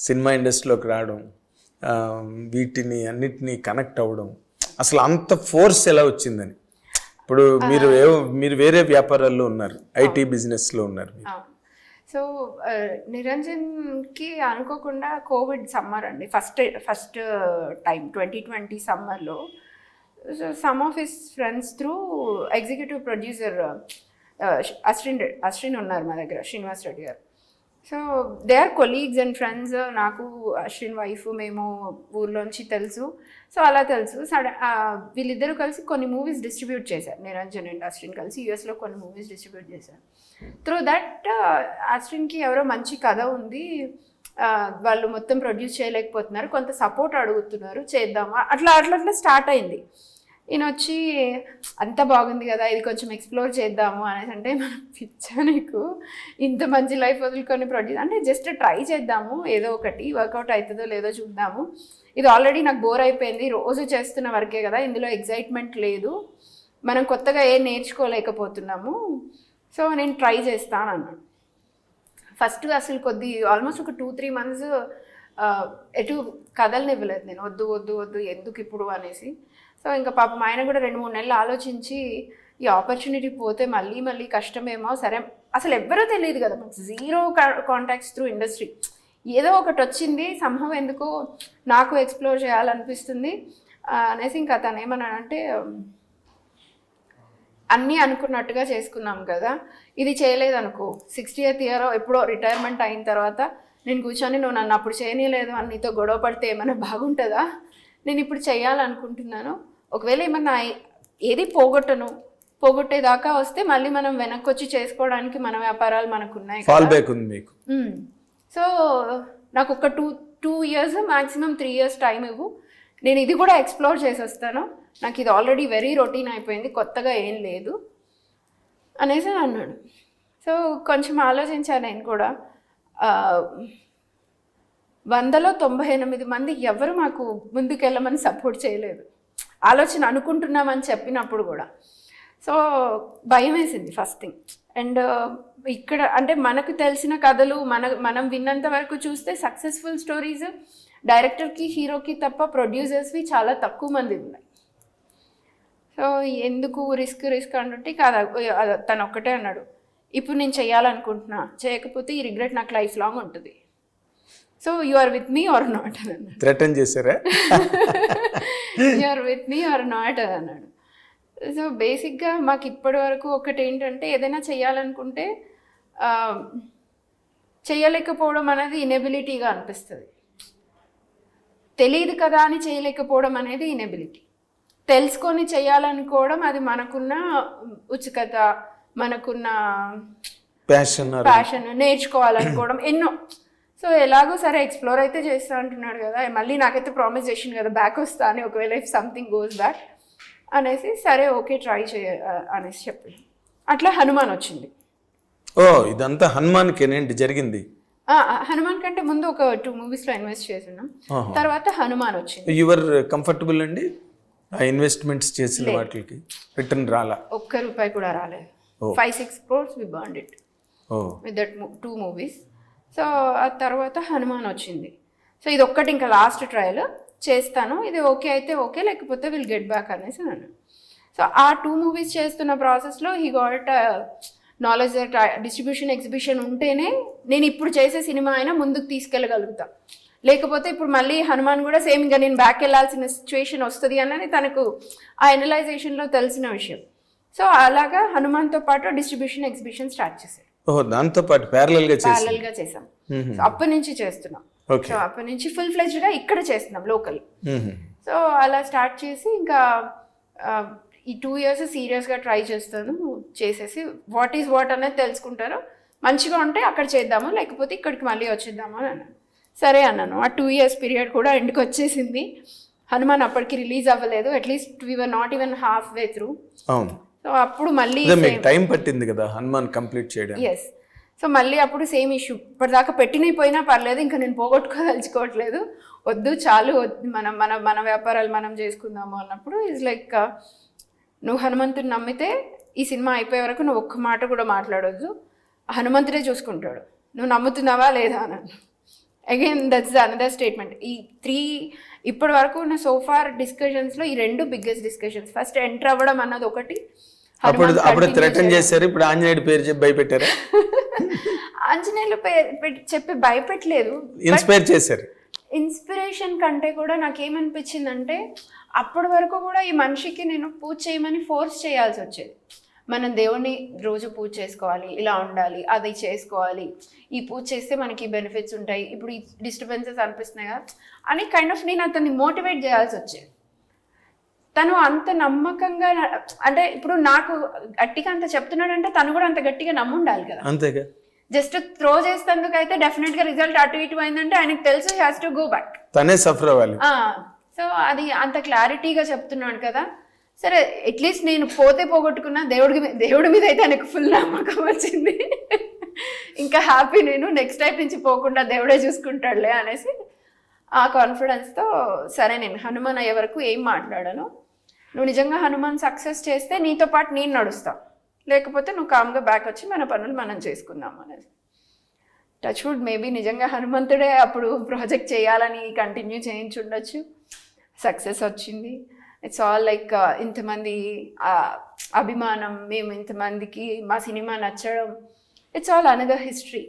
Cinema ఇండస్ట్రీలోకి రావడం, వీటిని అన్నిటినీ కనెక్ట్ అవ్వడం, అసలు అంత ఫోర్స్ ఎలా వచ్చిందని? ఇప్పుడు మీరు వేరే వ్యాపారాల్లో ఉన్నారు, ఐటీ బిజినెస్లో ఉన్నారు. సో నిరంజన్కి అనుకోకుండా కోవిడ్ సమ్మర్ అండి, ఫస్ట్ టైం 2020 సమ్మర్లో. So some of his friends through executive producer Ashwin ఉన్నారు మా దగ్గర, Srinivas Reddy garu. So they are colleagues and friends. నాకు అశ్విన్ వైఫ్ మేము ఊర్లోంచి తెలుసు. సో అలా తెలుసు. వీళ్ళిద్దరూ కలిసి కొన్ని మూవీస్ డిస్ట్రిబ్యూట్ చేశారు, నిరంజన్ అండ్ అశ్విన్ కలిసి యూఎస్లో కొన్ని మూవీస్ డిస్ట్రిబ్యూట్ చేశారు. త్రూ దట్ అశ్విన్కి ఎవరో మంచి కథ ఉంది, వాళ్ళు మొత్తం ప్రొడ్యూస్ చేయలేకపోతున్నారు, కొంత సపోర్ట్ అడుగుతున్నారు, చేద్దామా, అట్లా స్టార్ట్ అయింది. ఈయన వచ్చి అంత బాగుంది కదా, ఇది కొంచెం ఎక్స్ప్లోర్ చేద్దాము అనేసి అంటే, మనం పిచ్చా నీకు, ఇంత మంచి లైఫ్ వదులుకొని ప్రొడ్యూస్ అంటే జస్ట్ ట్రై చేద్దాము, ఏదో ఒకటి వర్కౌట్ అవుతుందో లేదో చూద్దాము, ఇది ఆల్రెడీ నాకు బోర్ అయిపోయింది, రోజు చేస్తున్న వర్కే కదా, ఇందులో ఎగ్జైట్మెంట్ లేదు, మనం కొత్తగా ఏం నేర్చుకోలేకపోతున్నాము, సో నేను ట్రై చేస్తాను అన్నాను. ఫస్ట్ అసలు ఆల్మోస్ట్ ఒక 2-3 months ఎటు కథల్ని ఇవ్వలేదు నేను, వద్దు వద్దు వద్దు ఎందుకు ఇప్పుడు అనేసి. సో ఇంకా పాపం ఆయన కూడా 2-3 నెలలు ఆలోచించి, ఈ ఆపర్చునిటీ పోతే మళ్ళీ కష్టమేమో, సరే అసలు ఎవ్వరూ తెలియదు కదా మనకు, జీరో కాంటాక్ట్స్ త్రూ ఇండస్ట్రీ, ఏదో ఒకటి వచ్చింది సంభవం, ఎందుకో నాకు ఎక్స్ప్లోర్ చేయాలనిపిస్తుంది అనేసి. ఇంకా తను ఏమన్నానంటే, అన్నీ అనుకున్నట్టుగా చేసుకున్నాం కదా, ఇది చేయలేదనుకో 60th year ఎప్పుడో రిటైర్మెంట్ అయిన తర్వాత నేను కూర్చొని నువ్వు నన్ను అప్పుడు చేయనీయలేదు అని నీతో గొడవ పడితే ఏమైనా బాగుంటుందా, నేను ఇప్పుడు చేయాలనుకుంటున్నాను, ఒకవేళ ఏమన్నా ఏది పోగొట్టేదాకా వస్తే మళ్ళీ మనం వెనక్కి వచ్చి చేసుకోవడానికి మన వ్యాపారాలు మనకున్నాయి కదా. సో నాకు ఒక 2 years మ్యాక్సిమం 3 years టైం ఇవ్వు, నేను ఇది కూడా ఎక్స్ప్లోర్ చేసి వస్తాను, నాకు ఇది ఆల్రెడీ వెరీ రొటీన్ అయిపోయింది, కొత్తగా ఏం లేదు అనేసి అన్నాడు. సో కొంచెం ఆలోచించాను నేను కూడా. 100లో 98 మంది ఎవరు మాకు ముందుకెళ్ళమని సపోర్ట్ చేయలేదు, ఆలోచన అనుకుంటున్నామని చెప్పినప్పుడు కూడా. సో భయం వేసింది ఫస్ట్ థింగ్. అండ్ ఇక్కడ అంటే మనకు తెలిసిన కథలు మనం విన్నంత వరకు చూస్తే సక్సెస్ఫుల్ స్టోరీస్ డైరెక్టర్కి హీరోకి తప్ప ప్రొడ్యూసర్స్వి చాలా తక్కువ మంది ఉన్నాయి. సో ఎందుకు రిస్క్ అంటుంటే కాదు, తను ఒక్కటే అన్నాడు, ఇప్పుడు నేను చేయాలనుకుంటున్నా, చేయకపోతే ఈ రిగ్రెట్ నాకు లైఫ్ లాంగ్ ఉంటుంది, so you are with me or not అని అన్నాడు. థ్రెటన్ చేశారా? You are with me or not అని అన్నాడు. సో బేసిక్గా మాకు ఇప్పటి వరకు ఒకటి ఏంటంటే, ఏదైనా చేయాలనుకుంటే చేయలేకపోవడం అనేది ఇనెబిలిటీగా అనిపిస్తుంది. తెలియదు కదా అని చేయలేకపోవడం అనేది ఇనెబిలిటీ. తెలుసుకొని చేయాలనుకోవడం అది మనకున్న ఉత్సుకత, మనకున్న ప్యాషన్, నేర్చుకోవాలనుకోవడం ఎన్నో. సో ఎలాగో సరే ఎక్స్ప్లోర్ అయితే చేస్తా అంటున్నాడు కదా, మళ్ళీ నాకైతే ప్రామిస్ చేసింది కదా బ్యాక్ వస్తా అని, ఒకవేళ ఇఫ్ సంథింగ్ గోస్ బ్యాక్ అనేసి, సరే ఓకే ట్రై అనేసి చెప్పి అట్లా హనుమాన్ వచ్చింది. ఓ ఇదంతా హనుమాన్కేనేంటి జరిగింది? హనుమాన్ కంటే ముందు ఒక 2 moviesలో ఇన్వెస్ట్ చేస్తున్నాం, తర్వాత హనుమాన్ వచ్చింది. యువర్ కంఫర్టబుల్ అండి ఆ ఇన్వెస్ట్మెంట్స్ చేసిన వాటికి రిటర్న్ రాలా? ₹1 కూడా రాలేదు. 5-6 crores we burned it with that 2 movies. So ఆ తర్వాత హనుమాన్ వచ్చింది. సో ఇది ఒక్కటి ఇంకా లాస్ట్ ట్రయల్ చేస్తాను, ఇది ఓకే అయితే ఓకే, లేకపోతే విల్ గెట్ బ్యాక్ అనేసి అన్నాను. సో ఆ 2 movies చేస్తున్న ప్రాసెస్లో he got knowledge that distribution exhibition ఉంటేనే నేను ఇప్పుడు చేసే సినిమా అయినా ముందుకు తీసుకెళ్ళగలుగుతా, లేకపోతే ఇప్పుడు మళ్ళీ హనుమాన్ కూడా సేమ్ ఇంకా నేను బ్యాక్ వెళ్ళాల్సిన సిచ్యువేషన్ వస్తుంది అన్నది తనకు ఆ ఎనలైజేషన్లో తెలిసిన విషయం. సో అలాగా హనుమాన్తో పాటు డిస్ట్రిబ్యూషన్ ఎగ్జిబిషన్ స్టార్ట్ చేశారు. దాంతో పాటు ప్యారలల్గా చేసాం. సో అప్పటి నుంచి చేస్తున్నాం. సో అప్పటి నుంచి ఫుల్ ఫ్లెడ్జ్డ్గా ఇక్కడ చేస్తున్నాం లోకల్. సో అలా స్టార్ట్ చేసి ఇంకా ఈ 2 years సీరియస్గా ట్రై చేస్తాను, చేసేసి వాట్ ఈజ్ వాట్ అనేది తెలుసుకుంటారు, మంచిగా ఉంటే అక్కడ చేద్దాము, లేకపోతే ఇక్కడికి మళ్ళీ వచ్చేద్దాము అని అన్నాను. సరే అన్నాను. ఆ 2 years పీరియడ్ కూడా ఎండ్కి వచ్చేసింది. హనుమాన్ అప్పటికి రిలీజ్ అవ్వలేదు, at least we were not even half way through. So అప్పుడు మళ్ళీ టైం పట్టింది కదా హనుమాన్ కంప్లీట్ చేయడం. ఎస్. సో మళ్ళీ అప్పుడు సేమ్ ఇష్యూ, ఇప్పటిదాకా పెట్టినవి పోయినా పర్లేదు, ఇంకా నేను పోగొట్టుకోదలుచుకోవట్లేదు, వద్దు చాలు, మనం మన వ్యాపారాలు మనం చేసుకుందాము అన్నప్పుడు ఈజ్ లైక్, నువ్వు హనుమంతుని నమ్మితే ఈ సినిమా అయిపోయే వరకు నువ్వు ఒక్క మాట కూడా మాట్లాడొద్దు, హనుమంతుడే చూసుకుంటాడు, నువ్వు నమ్ముతున్నావా లేదా అన్నాను. Again that's another statement. ఈ 3 ఇప్పటి వరకు ఉన్న సోఫార్ డిస్కషన్స్లో ఈ 2 బిగ్గెస్ట్ డిస్కషన్స్. ఫస్ట్ ఎంటర్ అవ్వడం అన్నది ఒకటి. అప్పుడు థ్రెటన్ చేశారు, ఇప్పుడు ఆంజనేయుడి పేరు చెప్పి భయపెట్టారా? ఆంజనేయులు చెప్పి భయపెట్టలేదు, ఇన్స్పైర్ చేశారు. ఇన్స్పిరేషన్ కంటే కూడా నాకేమనిపించిందంటే అప్పటి వరకు కూడా ఈ మనిషికి నేను పూజ చేయమని ఫోర్స్ చేయాల్సి వచ్చేది. మనం దేవుణ్ణి రోజు పూజ చేసుకోవాలి, ఇలా ఉండాలి, అది చేసుకోవాలి, ఈ పూజ చేస్తే మనకి బెనిఫిట్స్ ఉంటాయి, ఇప్పుడు ఈ డిస్టర్బెన్సెస్ అనిపిస్తున్నాయి కదా అని కైండ్ ఆఫ్ నేను అతన్ని మోటివేట్ చేయాల్సి వచ్చేది. తను అంత నమ్మకంగా అంటే ఇప్పుడు నాకు గట్టిగా అంత చెప్తున్నాడంటే తను కూడా అంత గట్టిగా నమ్ముండాలి కదా. అంతేగా, జస్ట్ త్రో చేసేందుకు అయితే డెఫినెట్గా రిజల్ట్ అటు ఇటు అయిందంటే ఆయనకు తెలుసు he has to go back, తనే సఫర్ అవ్వాలి. సో అది అంత క్లారిటీగా చెప్తున్నాడు కదా. సరే అట్లీస్ట్ నేను పోతే పోగొట్టుకున్నా దేవుడి మీద అయితే ఆయనకు ఫుల్ నమ్మకం వచ్చింది. ఇంకా హ్యాపీ, నేను నెక్స్ట్ టైం నుంచి పోకుండా దేవుడే చూసుకుంటాడులే అనేసి ఆ కాన్ఫిడెన్స్తో సరే నేను హనుమాన్ అయ్యే వరకు ఏం మాట్లాడాను, నువ్వు నిజంగా హనుమాన్ సక్సెస్ చేస్తే నీతో పాటు నేను నడుస్తా, లేకపోతే నువ్వు కామ్గా బ్యాక్ వచ్చి మన పనులు మనం చేసుకుందాం అనేది. టచ్ వుడ్ మేబీ నిజంగా హనుమంతుడే అప్పుడు ప్రాజెక్ట్ చేయాలని కంటిన్యూ చేయించుండొచ్చు. సక్సెస్ వచ్చింది. ఇట్స్ ఆల్ లైక్ ఇంతమంది అభిమానం, మేము ఇంతమందికి మా సినిమా నచ్చడం, ఇట్స్ ఆల్ అనదర్ హిస్టరీ.